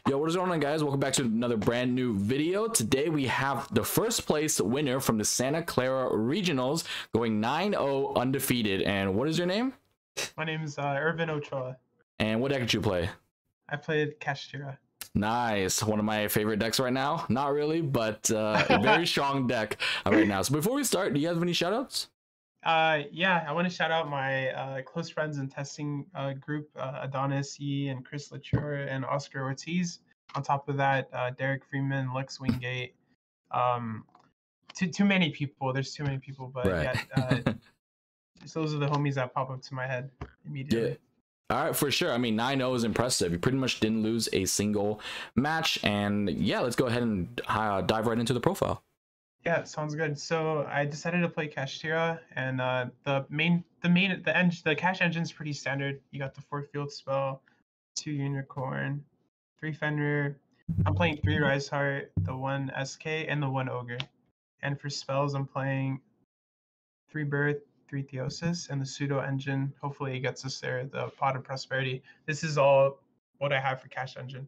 Yo, what is going on, guys? Welcome back to another brand new video. Today we have the first place winner from the Santa Clara Regionals, going 9-0 undefeated. And what is your name? My name is Irvin Ochoa. And what deck did you play? I played Kashtira. Nice. One of my favorite decks right now. Not really, but a very strong deck right now. So before we start, do you have any shoutouts? Yeah, I want to shout out my close friends and testing group, Adonis E and Chris Latour and Oscar Ortiz. On top of that, Derek Freeman, Lex Wingate. Too many people. There's too many people, but right. Yeah, so those are the homies that pop up to my head immediately. Yeah. All right, for sure. I mean, 9-0 is impressive. You pretty much didn't lose a single match. And yeah, let's go ahead and dive right into the profile. Yeah, sounds good. So I decided to play Kashtira, and the cash engine's pretty standard. You got the 4 field spell, 2 unicorn, 3 fender. I'm playing 3 rise heart, the 1 SK, and the 1 ogre. And for spells, I'm playing 3 birth, 3 theosis, and the pseudo engine. Hopefully, it gets us there. The pot of prosperity. This is all what I have for cash engine.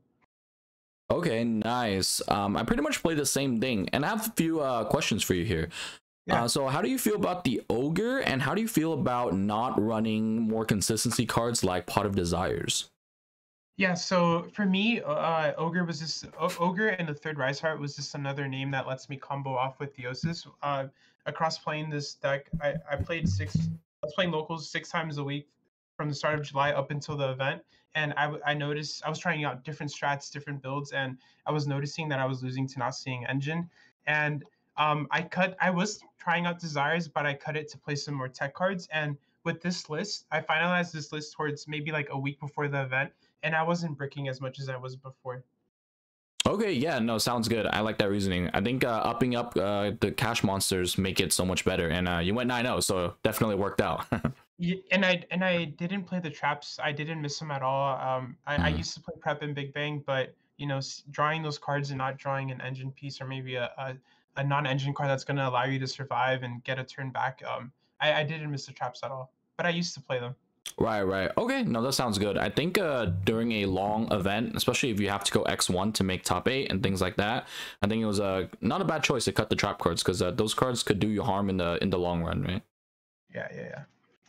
Okay, nice. I pretty much play the same thing, and I have a few questions for you here. Yeah. So how do you feel about the ogre, and how do you feel about not running more consistency cards like Pot of Desires? Yeah, so for me, ogre was just ogre, and the 3rd rise heart was just another name that lets me combo off with theosis. Across playing this deck, I was playing locals 6 times a week from the start of July up until the event. And I noticed I was trying out different strats, different builds, and I was noticing that I was losing to not seeing engine. And I was trying out desires, but I cut it to play some more tech cards. And with this list, I finalized this list towards maybe like a week before the event, and I wasn't bricking as much as I was before. Okay, yeah, no, sounds good. I like that reasoning. I think upping up the cash monsters make it so much better. And you went 9-0, so definitely worked out. Yeah, and I didn't play the traps. I didn't miss them at all. I used to play prep and Big Bang, but drawing those cards and not drawing an engine piece, or maybe a non-engine card that's going to allow you to survive and get a turn back. I didn't miss the traps at all, but I used to play them. Right. Okay, no, that sounds good. I think during a long event, especially if you have to go X1 to make top 8 and things like that, I think it was not a bad choice to cut the trap cards, because those cards could do you harm in the long run, right?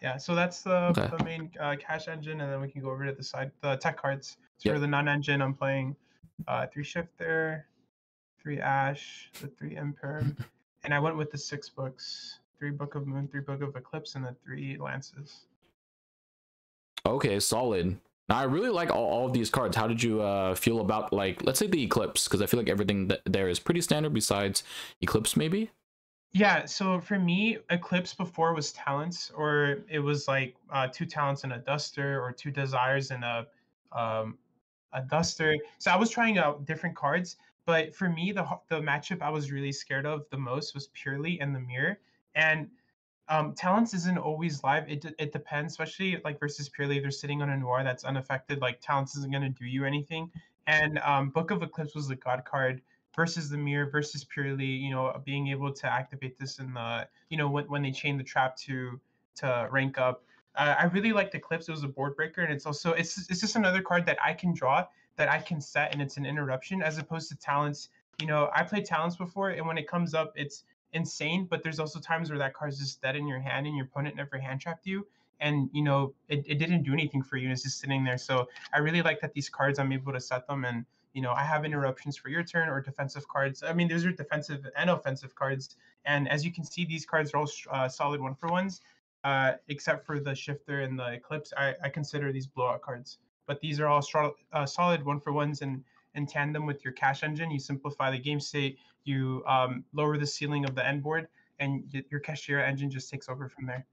Yeah, so that's the main cash engine, and then we can go over to the side, the tech cards. So for the non-engine, I'm playing 3 Shifter, 3 Ash, the 3 Imperm, and I went with the 6 books, 3 Book of Moon, 3 Book of Eclipse, and the 3 Lances. Okay, solid. Now, I really like all of these cards. How did you feel about, like, let's say the Eclipse? Because I feel like everything there is pretty standard besides Eclipse, maybe? Yeah, so for me, Eclipse before was talents, or it was like 2 talents and a duster, or 2 desires and a duster. So I was trying out different cards, but for me, the matchup I was really scared of the most was Purely and the Mirror. And talents isn't always live. It depends, especially like versus Purely. If they're sitting on a noir that's unaffected, like talents isn't going to do you anything. And Book of Eclipse was the god card versus the Mirror versus Purely, being able to activate this in the, when they chain the trap to rank up. I really liked Eclipse. It was a board breaker, and it's just another card that I can draw, that I can set, and it's an interruption, as opposed to talents. I played talents before, and when it comes up, it's insane, but there's also times where that card's just dead in your hand and your opponent never hand trapped you, and it didn't do anything for you. It's just sitting there. So I really like that these cards, I'm able to set them, and I have interruptions for your turn, or defensive cards. I mean, those are defensive and offensive cards, and as you can see, these cards are all solid 1-for-1s, except for the Shifter and the Eclipse. I consider these blowout cards, but these are all solid 1-for-1s, and in tandem with your cash engine, you simplify the game state, you lower the ceiling of the end board, and your Kashtira engine just takes over from there.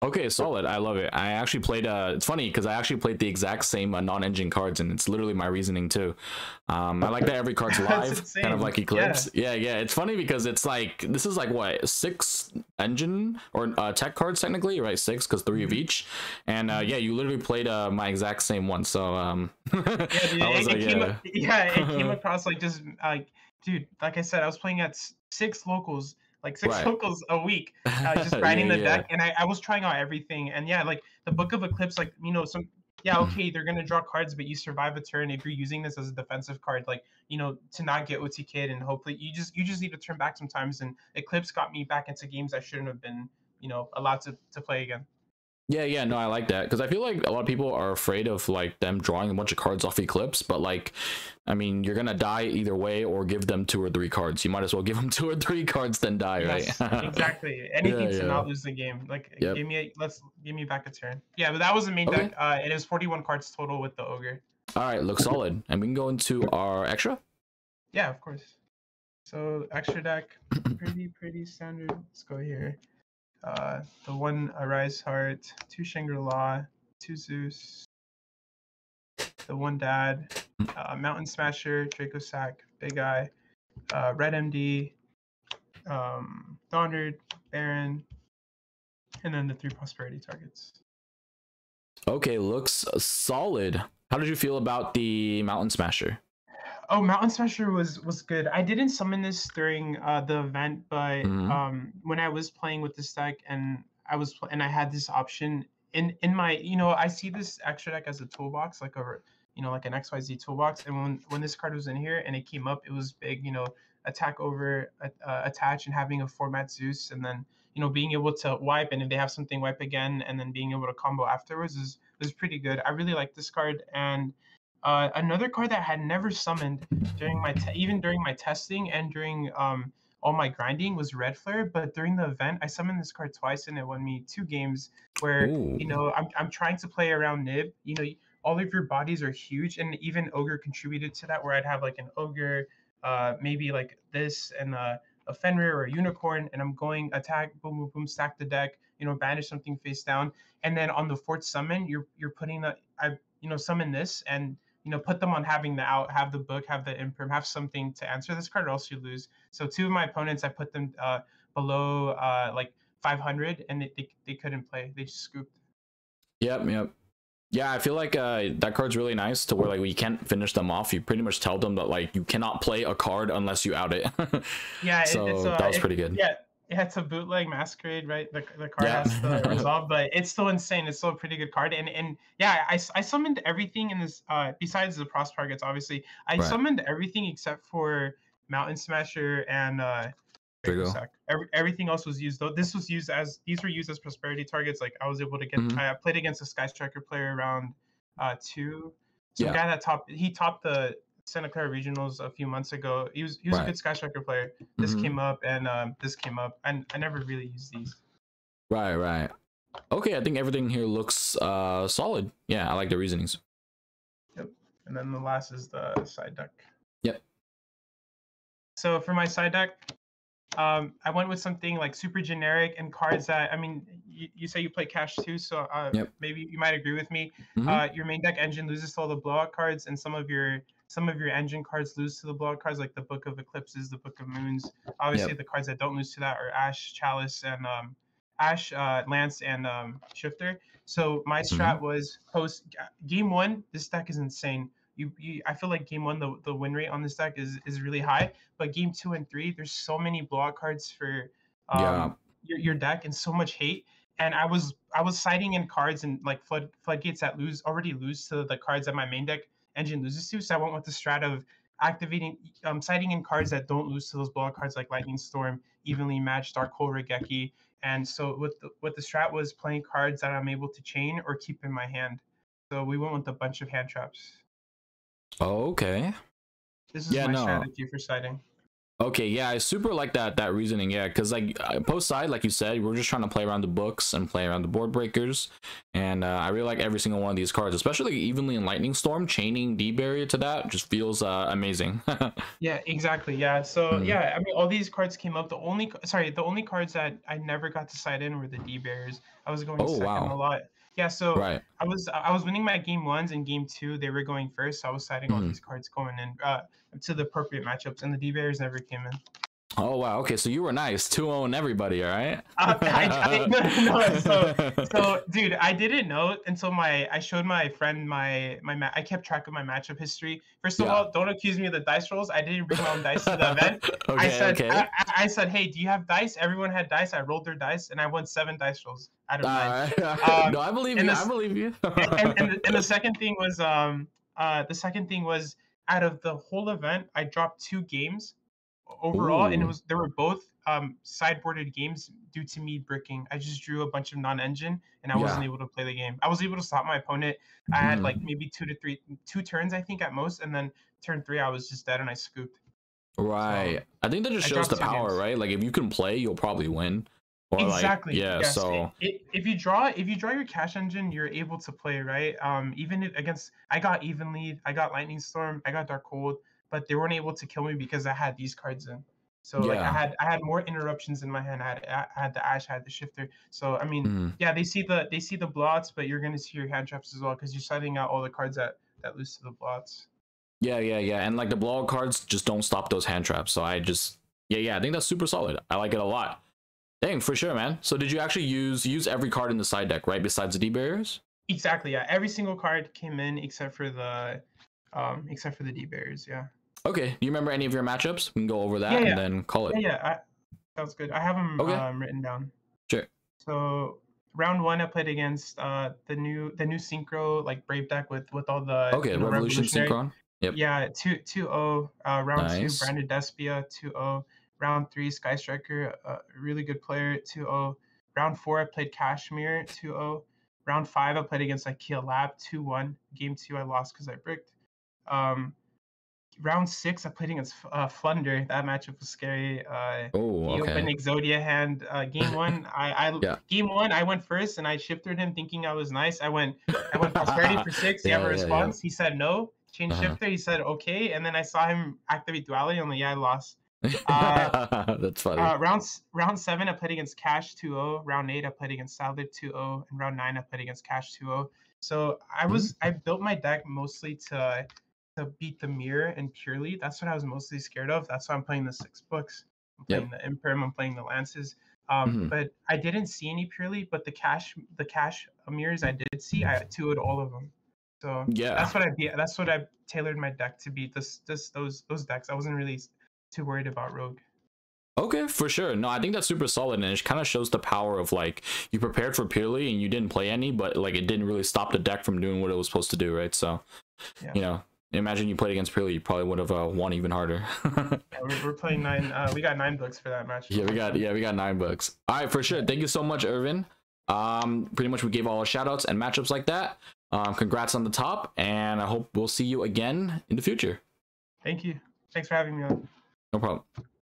Okay, solid. I love it. I actually played it's funny because I actually played the exact same non-engine cards, and it's literally my reasoning too. I like that every card's live, kind of like Eclipse. Yeah. It's funny because it's like, this is like what, 6 engine or tech cards technically, right? 6, because 3 of each. And yeah, you literally played my exact same one. So it came across like just like, dude, like I said, I was playing at 6 locals, like 6 locals a week, just grinding the deck, and I was trying out everything. And yeah, like the Book of Eclipse, like yeah, okay, they're gonna draw cards, but you survive a turn if you're using this as a defensive card, like, to not get OTK'd, and hopefully you just need to turn back sometimes. And Eclipse got me back into games I shouldn't have been, allowed to play again. Yeah, no, I like that because I feel like a lot of people are afraid of like them drawing a bunch of cards off Eclipse, but like, I mean, you're gonna die either way, or give them 2 or 3 cards. You might as well give them 2 or 3 cards than die, right? Yes, exactly. Anything to not lose the game. Like, Yep. give me back a turn. Yeah, but that was the main Okay. deck. It is 41 cards total with the ogre. All right, looks solid, and we can go into our extra. Yeah, of course. So extra deck, pretty standard. Let's go here. The 1 Arise Heart, 2 Shangri-La, 2 Zeus, the 1 Dad, Mountain Smasher, Draco Sack, Big Eye, Red MD, Donnered, Baron, and then the 3 Prosperity targets. Okay, looks solid. How did you feel about the Mountain Smasher? Oh, Mountain Smasher was good. I didn't summon this during the event, but when I was playing with this deck, and I had this option in my, I see this extra deck as a toolbox, like like an XYZ toolbox. And when this card was in here and it came up, it was big, attack over attach, and having a format Zeus, and then being able to wipe, and if they have something, wipe again, and then being able to combo afterwards is pretty good. I really like this card. And another card that I had never summoned during even during my testing and during all my grinding was Red Flare. But during the event, I summoned this card twice, and it won me 2 games. Where I'm trying to play around Nib. All of your bodies are huge, and even Ogre contributed to that. Where I'd have like an Ogre, maybe like this, and a Fenrir or a Unicorn, and I'm going attack, boom, boom, boom, stack the deck. Banish something face down, and then on the 4th summon, you're putting the summon this, and put them on having the out, have the book, have the imperm, have something to answer this card, or else you lose. So 2 of my opponents, I put them below like 500, and they couldn't play. They just scooped. Yep. Yeah, I feel like that card's really nice to where like we can't finish them off. You pretty much tell them that like you cannot play a card unless you out it. Yeah, so that was pretty good. Yeah. It's a bootleg Masquerade, right? The card has to resolve, but it's still insane. It's still a pretty good card. And yeah, I summoned everything in this, besides the Pros targets, obviously. I summoned everything except for Mountain Smasher and everything else was used, though. These were used as prosperity targets. Like, I was able to get, I played against a Sky Striker player around 2. So the guy that topped the Santa Clara regionals a few months ago. He was a good Sky Striker player. This came up, and this came up, and I never really used these. Right. Okay, I think everything here looks solid. Yeah, I like the reasonings. Yep. And then the last is the side deck. Yep. So for my side deck, I went with something like super generic and cards that, I mean, you say you play Cash too, so maybe you might agree with me. Your main deck engine loses to all the blowout cards, and some of your engine cards lose to the blowout cards, like the Book of Eclipses, the Book of Moons. Obviously, the cards that don't lose to that are Ash, Chalice, and Lance, and Shifter. So my strat was post game 1. This deck is insane. I feel like game 1 the win rate on this deck is really high, but game 2 and 3 there's so many blowout cards for your deck, and so much hate. And I was siding in cards and like floodgates that already lose to the cards that my main deck engine loses to. So I went with the strat of activating siding in cards that don't lose to those blowout cards, like Lightning Storm, Evenly Matched, Dark Hole, Regeki. And so what the strat was playing cards that I'm able to chain or keep in my hand. So we went with a bunch of hand traps. Oh, okay. This is my strategy for siding. Okay, yeah, I super like that reasoning. Yeah, because like post side, like you said, we're just trying to play around the books and play around the board breakers, and I really like every single one of these cards, especially Evenly and Lightning Storm. Chaining D barrier to that just feels amazing. Yeah, exactly. Yeah, so yeah, I mean, all these cards came up. The only cards that I never got to side in were the D barriers. I was going second a lot. Yeah, so I was winning my game 1s, and game 2 they were going first. So I was siding all these cards going in to the appropriate matchups, and the D barriers never came in. Oh wow, okay, so you were nice, 2-0 and everybody, all right? So dude, I didn't know until I showed my friend I kept track of my matchup history. First of all, don't accuse me of the dice rolls. I didn't bring my own dice to the event. I said, hey, do you have dice? Everyone had dice. I rolled their dice and I won 7 dice rolls out of 9. No, I believe you. I believe you. And the second thing was out of the whole event, I dropped 2 games overall, and they were both sideboarded games due to me bricking. I just drew a bunch of non-engine, and I wasn't able to play the game. I was able to stop my opponent. I had like maybe 2 turns, I think, at most, and then turn 3, I was just dead, and I scooped. Right. So, I think that just shows the power, games. Right? Like if you can play, you'll probably win. Or exactly. Like, yeah. Yes. So if you draw your cash engine, you're able to play, right? Even against, I got Even Lead, I got Lightning Storm, I got Dark Cold, but they weren't able to kill me because I had these cards in. So like I had more interruptions in my hand. I had the Ash, I had the Shifter. So I mean, yeah, they see the blots, but you're gonna see your hand traps as well because you're setting out all the cards that lose to the blots. Yeah, and like the blowout cards just don't stop those hand traps. So I just I think that's super solid. I like it a lot. Dang, for sure, man. So did you actually use every card in the side deck, right? Besides the D barriers? Exactly, yeah. Every single card came in except for the D barriers, yeah. Okay. Do you remember any of your matchups? We can go over that and then call it. Yeah. Sounds good. I have them written down. Sure. So round 1, I played against the new synchro like Brave deck with all the Revolution Synchron. Yep. Yeah, 2-0. Round 2, Branded Despia, 2-0. Round 3, Sky Striker, a really good player, 2-0. Round 4, I played Kashmir, 2-0. Round 5, I played against IKEA Lab, 2-1. Game 2, I lost because I bricked. Round 6, I played against Flunder. That matchup was scary. He opened Exodia hand. Game 1, Game 1, I went first and I shifted him thinking I was nice. I went Prosperity for 6. You have a response? He said no. Change shifter. He said okay, and then I saw him activate Duality. I'm like, I lost. That's funny. Round 7, I played against Cash 2-0. Round 8, I played against Salad 2-0, and round 9, I played against Cash 2-0. So I built my deck mostly to beat the mirror and purely. That's what I was mostly scared of. That's why I'm playing the 6 books. I'm playing the Imperm. I'm playing the Lances. But I didn't see any purely. But the cash mirrors I did see, I 2'd all of them. So that's what I tailored my deck to beat those decks. I wasn't really too worried about Rogue. Okay, for sure. No, I think that's super solid, and it kind of shows the power of like you prepared for purely and you didn't play any, but like it didn't really stop the deck from doing what it was supposed to do, right? So, you know, imagine you played against purely, you probably would have won even harder. We're playing 9. We got 9 books for that match. Yeah, we got 9 books. All right, for sure. Thank you so much, Irvin. Pretty much we gave all our shout outs and matchups like that. Congrats on the top, and I hope we'll see you again in the future. Thank you. Thanks for having me on. No problem.